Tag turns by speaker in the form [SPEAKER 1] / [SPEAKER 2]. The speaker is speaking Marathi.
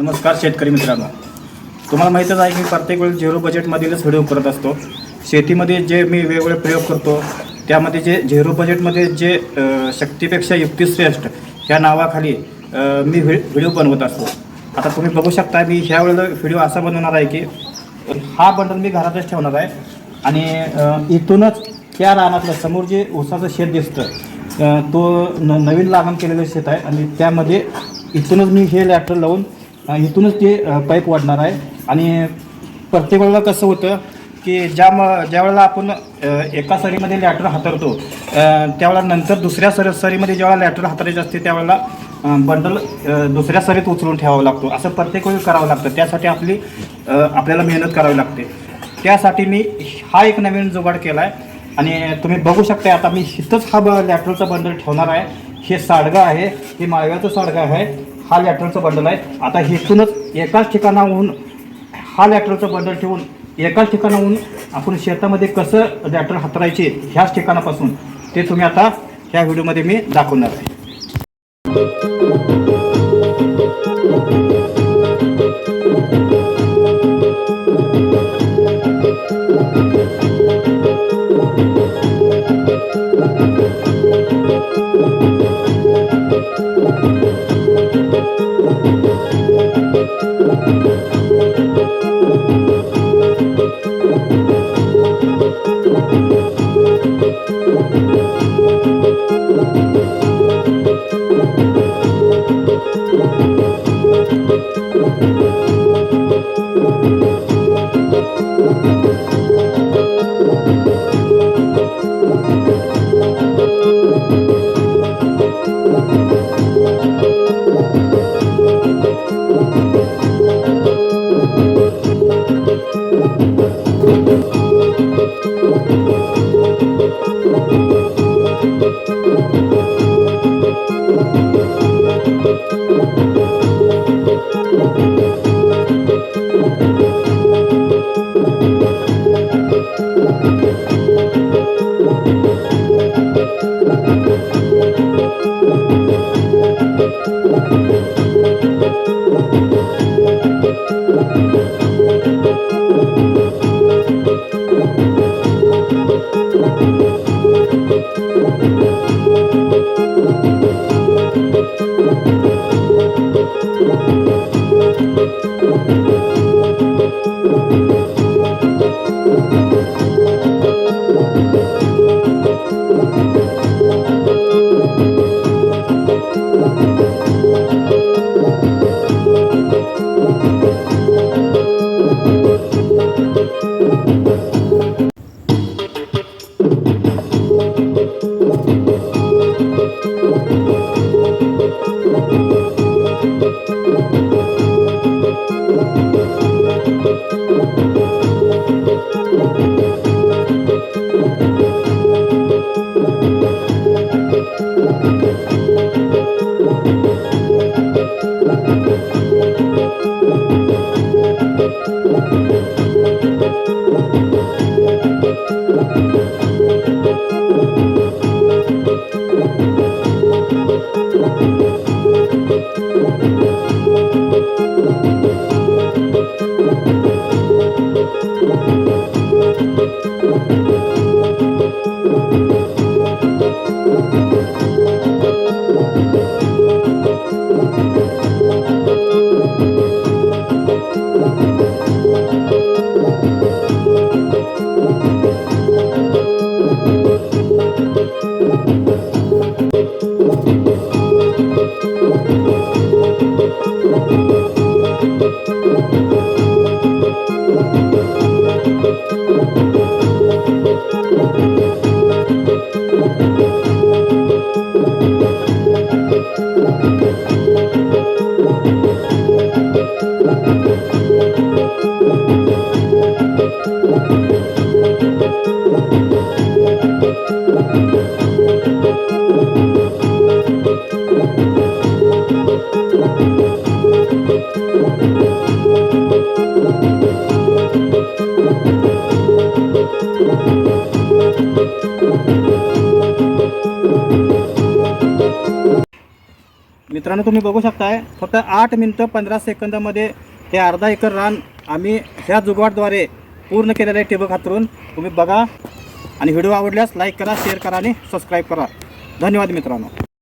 [SPEAKER 1] नमस्कार शेतकरी मित्रांनो, तुम्हाला माहीतच आहे की प्रत्येक वेळी झिरो बजेटमधीलच व्हिडिओ करत असतो. शेतीमध्ये जे मी वेगवेगळे प्रयोग करतो त्यामध्ये जे झिरो बजेटमध्ये जे शक्तीपेक्षा युक्तिश्रेष्ठ ह्या नावाखाली मी व्हिडिओ बनवत असतो. आता तुम्ही बघू शकता मी ह्या वेळेला व्हिडिओ असा बनवणार आहे की हा बंडल मी घरातच ठेवणार आहे आणि इथूनच त्या रानातलं समोर जे ऊसाचं शेत दिसतं तो नवीन लागण केलेलं शेत आहे आणि त्यामध्ये इथूनच मी हे लॅटर लावून इथूनच ते पाईप वाढणार आहे. आणि प्रत्येक वेळेला कसं होतं की ज्या वेळेला आपण एका सरीमध्ये लॅटर हातरतो त्यावेळेला नंतर दुसऱ्या सरीमध्ये ज्यावेळेला लॅटर हातरायचं असते त्यावेळेला बंडल दुसऱ्या सरीत उचलून ठेवावा लागतो. असं प्रत्येक वेळी करावं लागतं. त्यासाठी आपल्याला मेहनत करावी लागते. त्यासाठी मी हा एक नवीन जुगाड केला आहे आणि तुम्ही बघू शकता. आता मी इथंच हा लॅटरचा बंडल ठेवणार आहे. हे साडगं आहे, हे माळव्याचं साडगं आहे, हा लॅटरचं बंडल आहे. आता इथूनच एकाच ठिकाणाहून हा लॅटरचं बंडल ठेवून एकाच ठिकाणाहून आपण शेतामध्ये कसं लॅटर हातरायचे ह्याच ठिकाणापासून ते तुम्ही आता ह्या व्हिडिओमध्ये मी दाखवणार आहे. मित्रांनो तुम्ही बघू शकताय फक्त 8 मिनिटं 15 सेकंदामध्ये हे अर्धा एकर रान आम्ही ह्या जुगाडद्वारे पूर्ण केलेलं आहे ठिबक हातरून. तुम्ही बघा आणि व्हिडिओ आवडल्यास लाईक करा, शेअर करा आणि सबस्क्राईब करा. धन्यवाद मित्रांनो.